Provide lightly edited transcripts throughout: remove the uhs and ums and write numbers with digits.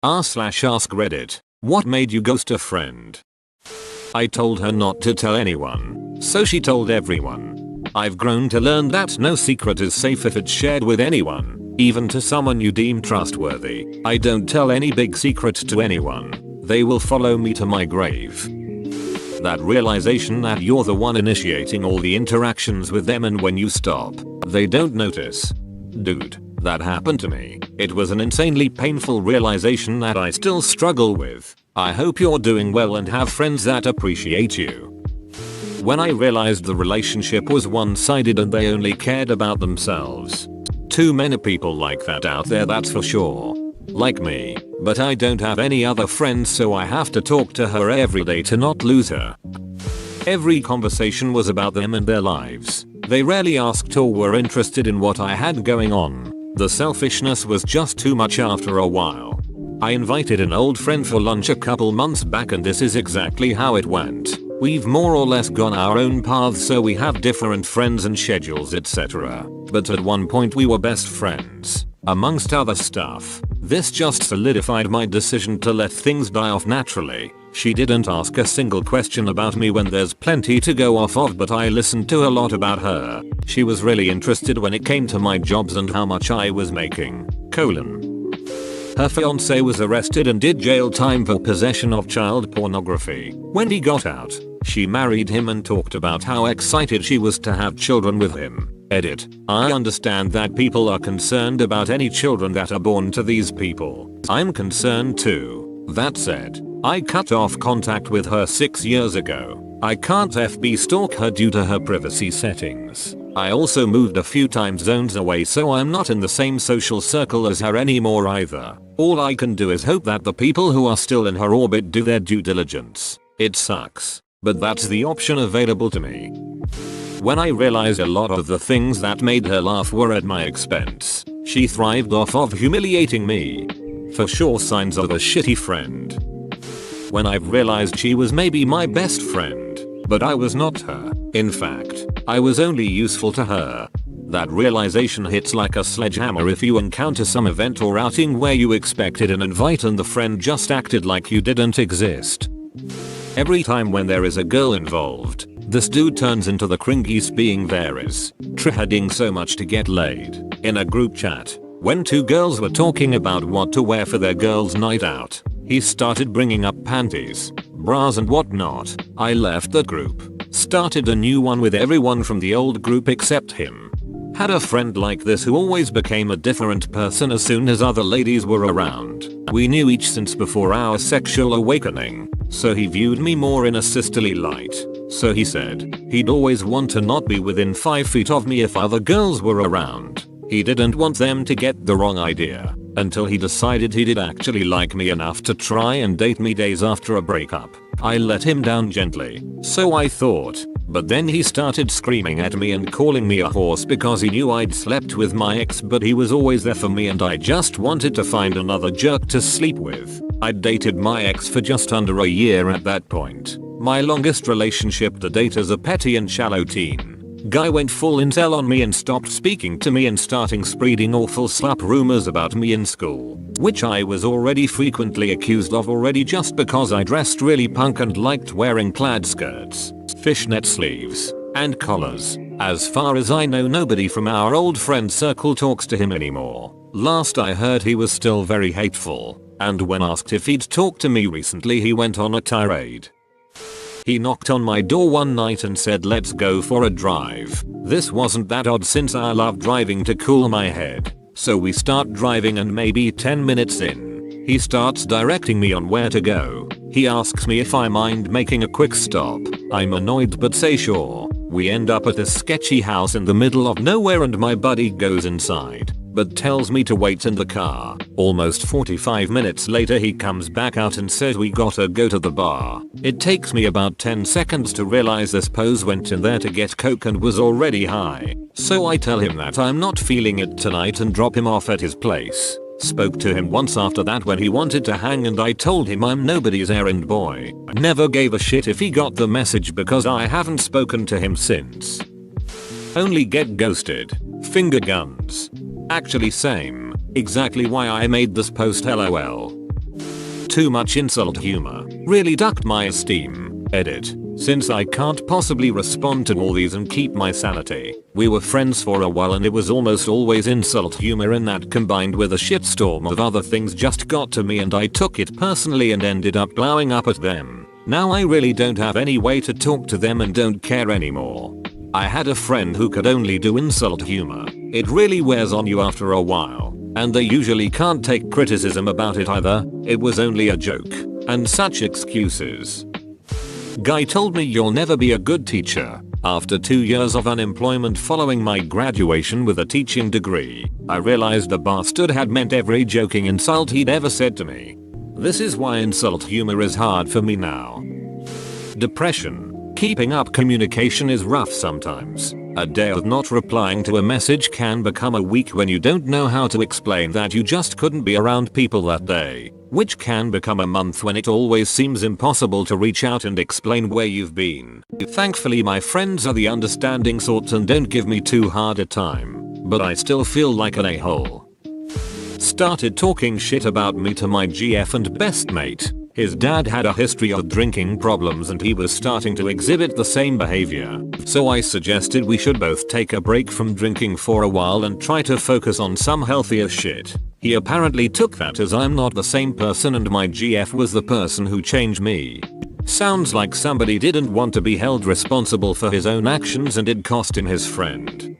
r/AskReddit. What made you ghost a friend? I told her not to tell anyone, so she told everyone. I've grown to learn that no secret is safe if it's shared with anyone, even to someone you deem trustworthy. I don't tell any big secret to anyone. They will follow me to my grave. That realization that you're the one initiating all the interactions with them, and when you stop, they don't notice. Dude, that happened to me. It was an insanely painful realization that I still struggle with. I hope you're doing well and have friends that appreciate you. When I realized the relationship was one-sided and they only cared about themselves. Too many people like that out there, that's for sure. Like me, but I don't have any other friends, so I have to talk to her every day to not lose her. Every conversation was about them and their lives. They rarely asked or were interested in what I had going on. The selfishness was just too much after a while. I invited an old friend for lunch a couple months back, and this is exactly how it went. We've more or less gone our own paths, so we have different friends and schedules, etc. But at one point we were best friends, amongst other stuff. This just solidified my decision to let things die off naturally. She didn't ask a single question about me when there's plenty to go off of, but I listened to a lot about her. She was really interested when it came to my jobs and how much I was making. Her fiance was arrested and did jail time for possession of child pornography. When he got out, she married him and talked about how excited she was to have children with him. Edit. I understand that people are concerned about any children that are born to these people. I'm concerned too. That said, I cut off contact with her 6 years ago. I can't FB stalk her due to her privacy settings. I also moved a few time zones away, so I'm not in the same social circle as her anymore either. All I can do is hope that the people who are still in her orbit do their due diligence. It sucks, but that's the option available to me. When I realized a lot of the things that made her laugh were at my expense, she thrived off of humiliating me. For sure, signs of a shitty friend. When I've realized she was maybe my best friend, but I was not her. In fact, I was only useful to her. That realization hits like a sledgehammer if you encounter some event or outing where you expected an invite and the friend just acted like you didn't exist. Every time when there is a girl involved, this dude turns into the cringiest being there is, trying so much to get laid. In a group chat, when two girls were talking about what to wear for their girls' night out, he started bringing up panties, bras and whatnot. I left the group, started a new one with everyone from the old group except him. Had a friend like this who always became a different person as soon as other ladies were around. We knew each since before our sexual awakening, so he viewed me more in a sisterly light. So he said he'd always want to not be within 5 feet of me if other girls were around. He didn't want them to get the wrong idea, until he decided he did actually like me enough to try and date me days after a breakup. I let him down gently, so I thought, but then he started screaming at me and calling me a horse because he knew I'd slept with my ex, but he was always there for me and I just wanted to find another jerk to sleep with. I'd dated my ex for just under a year at that point. My longest relationship to date as a petty and shallow teen. Guy went full incel on me and stopped speaking to me and starting spreading awful slap rumors about me in school, which I was already frequently accused of already just because I dressed really punk and liked wearing plaid skirts, fishnet sleeves, and collars. As far as I know, nobody from our old friend circle talks to him anymore. Last I heard, he was still very hateful, and when asked if he'd talked to me recently, he went on a tirade. He knocked on my door one night and said, "Let's go for a drive." This wasn't that odd since I love driving to cool my head. So we start driving and maybe 10 minutes in, he starts directing me on where to go. He asks me if I mind making a quick stop. I'm annoyed but say sure. We end up at a sketchy house in the middle of nowhere and my buddy goes inside, but tells me to wait in the car. Almost 45 minutes later he comes back out and says we gotta go to the bar. It takes me about 10 seconds to realize this pose went in there to get coke and was already high. So I tell him that I'm not feeling it tonight and drop him off at his place. Spoke to him once after that when he wanted to hang and I told him I'm nobody's errand boy. Never gave a shit if he got the message because I haven't spoken to him since. Only get ghosted. Finger guns. Actually same. Exactly why I made this post, lol. too much insult humor. Really ducked my esteem. Edit. Since I can't possibly respond to all these and keep my sanity. We were friends for a while and it was almost always insult humor, and that combined with a shitstorm of other things just got to me and I took it personally and ended up blowing up at them. Now I really don't have any way to talk to them and don't care anymore. I had a friend who could only do insult humor. It really wears on you after a while. And they usually can't take criticism about it either. It was only a joke. And such excuses. Guy told me you'll never be a good teacher. After 2 years of unemployment following my graduation with a teaching degree, I realized the bastard had meant every joking insult he'd ever said to me. This is why insult humor is hard for me now. Depression. Keeping up communication is rough sometimes. A day of not replying to a message can become a week when you don't know how to explain that you just couldn't be around people that day. Which can become a month when it always seems impossible to reach out and explain where you've been. Thankfully my friends are the understanding sort and don't give me too hard a time. But I still feel like an a-hole. Started talking shit about me to my GF and best mate. His dad had a history of drinking problems and he was starting to exhibit the same behavior. So I suggested we should both take a break from drinking for a while and try to focus on some healthier shit. He apparently took that as I'm not the same person and my GF was the person who changed me. Sounds like somebody didn't want to be held responsible for his own actions and it cost him his friend.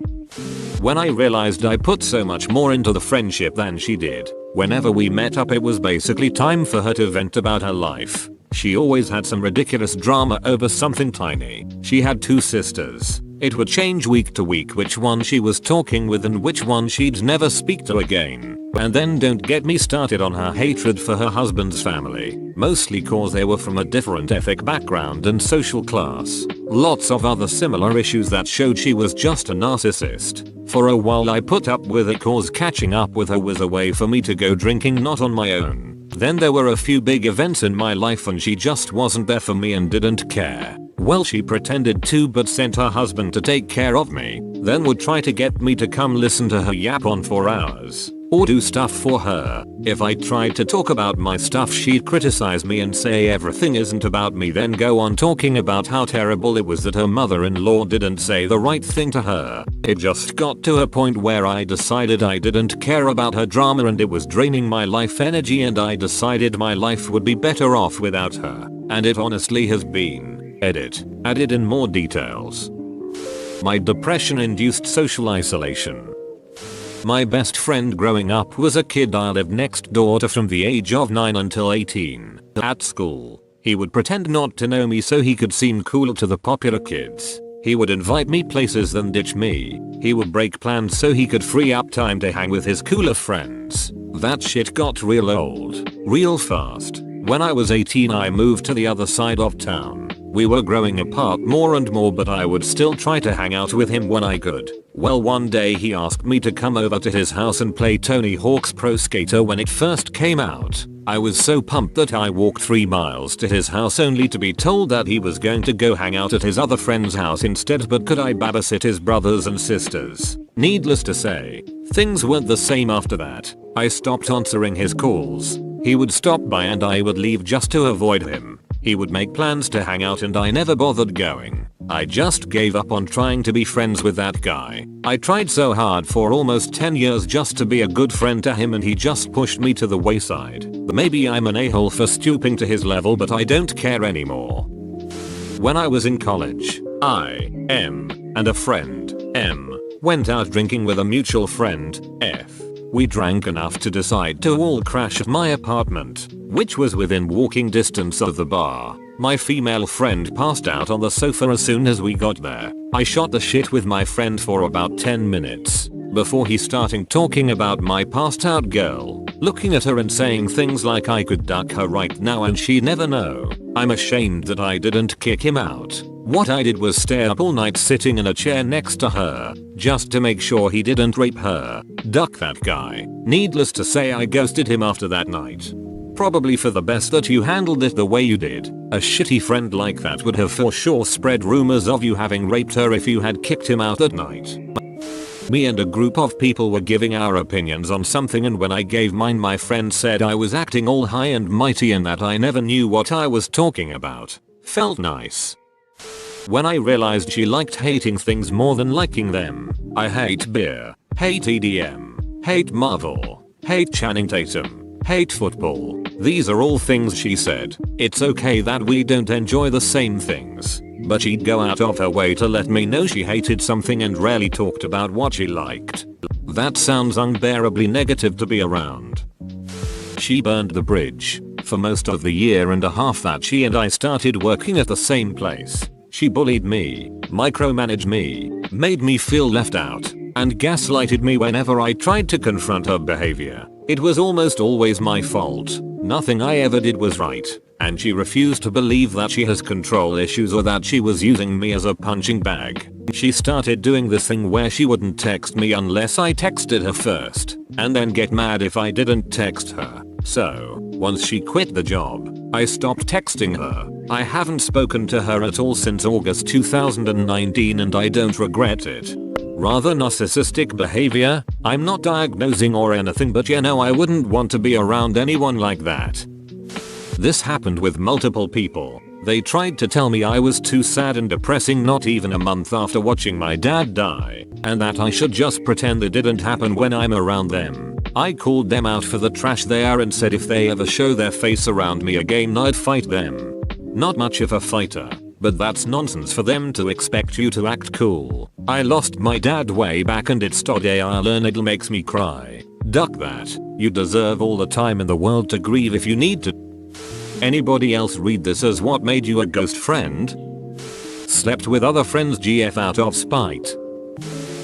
When I realized I put so much more into the friendship than she did, whenever we met up it was basically time for her to vent about her life. She always had some ridiculous drama over something tiny. She had 2 sisters. It would change week to week which one she was talking with and which one she'd never speak to again. And then don't get me started on her hatred for her husband's family, mostly cause they were from a different ethnic background and social class. Lots of other similar issues that showed she was just a narcissist. For a while I put up with it cause catching up with her was a way for me to go drinking not on my own. Then there were a few big events in my life and she just wasn't there for me and didn't care. Well, she pretended to but sent her husband to take care of me, then would try to get me to come listen to her yap on for hours. Or do stuff for her. If I tried to talk about my stuff she'd criticize me and say everything isn't about me, then go on talking about how terrible it was that her mother-in-law didn't say the right thing to her. It just got to a point where I decided I didn't care about her drama and it was draining my life energy and I decided my life would be better off without her. And it honestly has been. Edit. Added in more details. My depression-induced social isolation. My best friend growing up was a kid I lived next door to from the age of 9 until 18. At school, he would pretend not to know me so he could seem cooler to the popular kids. He would invite me places then ditch me. He would break plans so he could free up time to hang with his cooler friends. That shit got real old, real fast. When I was 18 I moved to the other side of town. We were growing apart more and more but I would still try to hang out with him when I could. Well, one day he asked me to come over to his house and play Tony Hawk's Pro Skater when it first came out. I was so pumped that I walked 3 miles to his house only to be told that he was going to go hang out at his other friend's house instead, but could I babysit his brothers and sisters? Needless to say, things weren't the same after that. I stopped answering his calls. He would stop by and I would leave just to avoid him. He would make plans to hang out and I never bothered going. I just gave up on trying to be friends with that guy. I tried so hard for almost 10 years just to be a good friend to him and he just pushed me to the wayside. Maybe I'm an a-hole for stooping to his level, but I don't care anymore. When I was in college, I, M, and a friend, M, went out drinking with a mutual friend, F. We drank enough to decide to all crash at my apartment, which was within walking distance of the bar. My female friend passed out on the sofa as soon as we got there. I shot the shit with my friend for about 10 minutes before he started talking about my passed out girl, looking at her and saying things like I could duck her right now and she'd never know. I'm ashamed that I didn't kick him out. What I did was stay up all night sitting in a chair next to her, just to make sure he didn't rape her. Duck that guy. Needless to say, I ghosted him after that night. Probably for the best that you handled it the way you did. A shitty friend like that would have for sure spread rumors of you having raped her if you had kicked him out that night. Me and a group of people were giving our opinions on something, and when I gave mine, my friend said I was acting all high and mighty and that I never knew what I was talking about. Felt nice. When I realized she liked hating things more than liking them. I hate beer, hate EDM, hate Marvel, hate Channing Tatum, hate football. These are all things she said. It's okay that we don't enjoy the same things, but she'd go out of her way to let me know she hated something and rarely talked about what she liked. That sounds unbearably negative to be around. She burned the bridge. For most of the year and a half that she and I started working at the same place, she bullied me, micromanaged me, made me feel left out, and gaslighted me whenever I tried to confront her behavior. It was almost always my fault. Nothing I ever did was right, and she refused to believe that she has control issues or that she was using me as a punching bag. She started doing this thing where she wouldn't text me unless I texted her first, and then get mad if I didn't text her. So, once she quit the job, I stopped texting her. I haven't spoken to her at all since August 2019 and I don't regret it. Rather narcissistic behavior. I'm not diagnosing or anything, but you know I wouldn't want to be around anyone like that. This happened with multiple people. They tried to tell me I was too sad and depressing not even a month after watching my dad die, and that I should just pretend it didn't happen when I'm around them. I called them out for the trash they are and said if they ever show their face around me again I'd fight them. Not much of a fighter, but that's nonsense for them to expect you to act cool. I lost my dad way back and it's today I learn it makes me cry. Duck that. You deserve all the time in the world to grieve if you need to. Anybody else read this as what made you a ghost friend? Slept with other friends GF out of spite.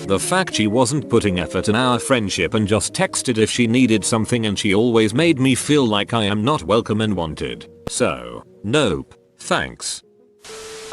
The fact she wasn't putting effort in our friendship and just texted if she needed something, and she always made me feel like I am not welcome and wanted. So, nope, thanks.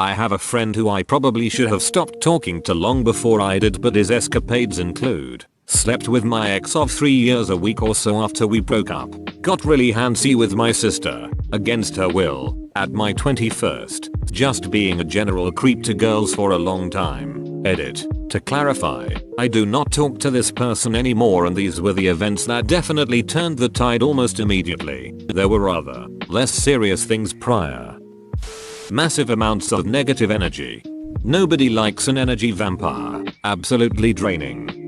I have a friend who I probably should have stopped talking to long before I did, but his escapades include slept with my ex of 3 years a week or so after we broke up, got really handsy with my sister, against her will, at my 21st, just being a general creep to girls for a long time. Edit. To clarify, I do not talk to this person anymore, and these were the events that definitely turned the tide almost immediately. There were other, less serious things prior. Massive amounts of negative energy. Nobody likes an energy vampire. Absolutely draining.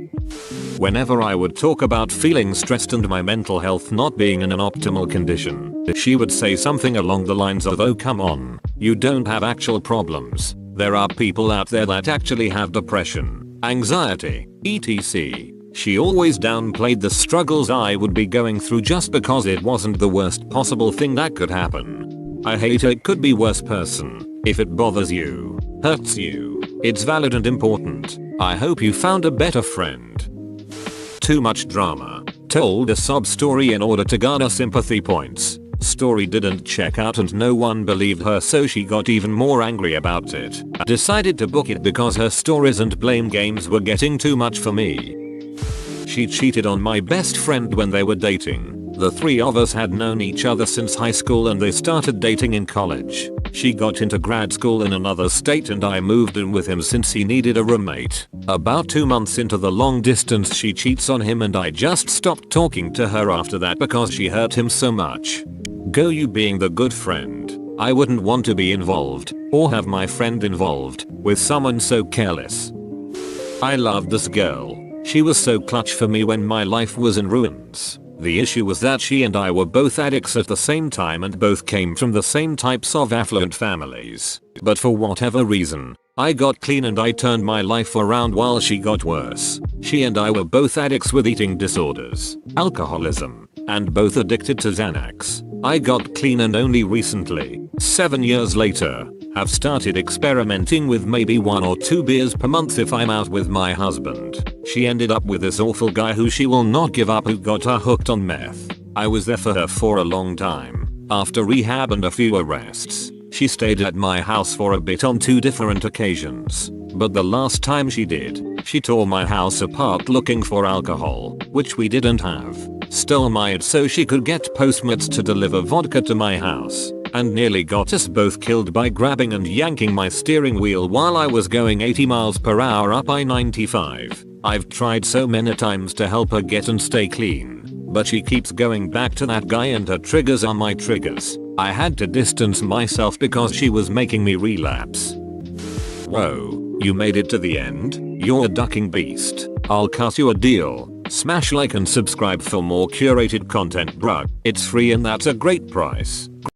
Whenever I would talk about feeling stressed and my mental health not being in an optimal condition, she would say something along the lines of, "Oh come on, you don't have actual problems. There are people out there that actually have depression, anxiety, etc." She always downplayed the struggles I would be going through just because it wasn't the worst possible thing that could happen. I hate it could be worse person. If it bothers you, hurts you, it's valid and important. I hope you found a better friend. Too much drama. Told a sob story in order to garner sympathy points. Story didn't check out and no one believed her, so she got even more angry about it. Decided to book it because her stories and blame games were getting too much for me. She cheated on my best friend when they were dating. The three of us had known each other since high school and they started dating in college. She got into grad school in another state and I moved in with him since he needed a roommate. About 2 months into the long distance she cheats on him and I just stopped talking to her after that because she hurt him so much. Go you being the good friend. I wouldn't want to be involved, or have my friend involved, with someone so careless. I loved this girl. She was so clutch for me when my life was in ruins. The issue was that she and I were both addicts at the same time and both came from the same types of affluent families. But for whatever reason, I got clean and I turned my life around while she got worse. She and I were both addicts with eating disorders, alcoholism, and both addicted to Xanax. I got clean and only recently, 7 years later, have started experimenting with maybe 1 or 2 beers per month if I'm out with my husband. She ended up with this awful guy who she will not give up, who got her hooked on meth. I was there for her for a long time. After rehab and a few arrests, she stayed at my house for a bit on 2 different occasions. But the last time she did, she tore my house apart looking for alcohol, which we didn't have. Stole mine so she could get Postmates to deliver vodka to my house, and nearly got us both killed by grabbing and yanking my steering wheel while I was going 80 miles per hour up I-95. I've tried so many times to help her get and stay clean, but she keeps going back to that guy and her triggers are my triggers. I had to distance myself because she was making me relapse. Whoa, you made it to the end? You're a ducking beast. I'll cut you a deal. Smash like and subscribe for more curated content, bruh. It's free and that's a great price.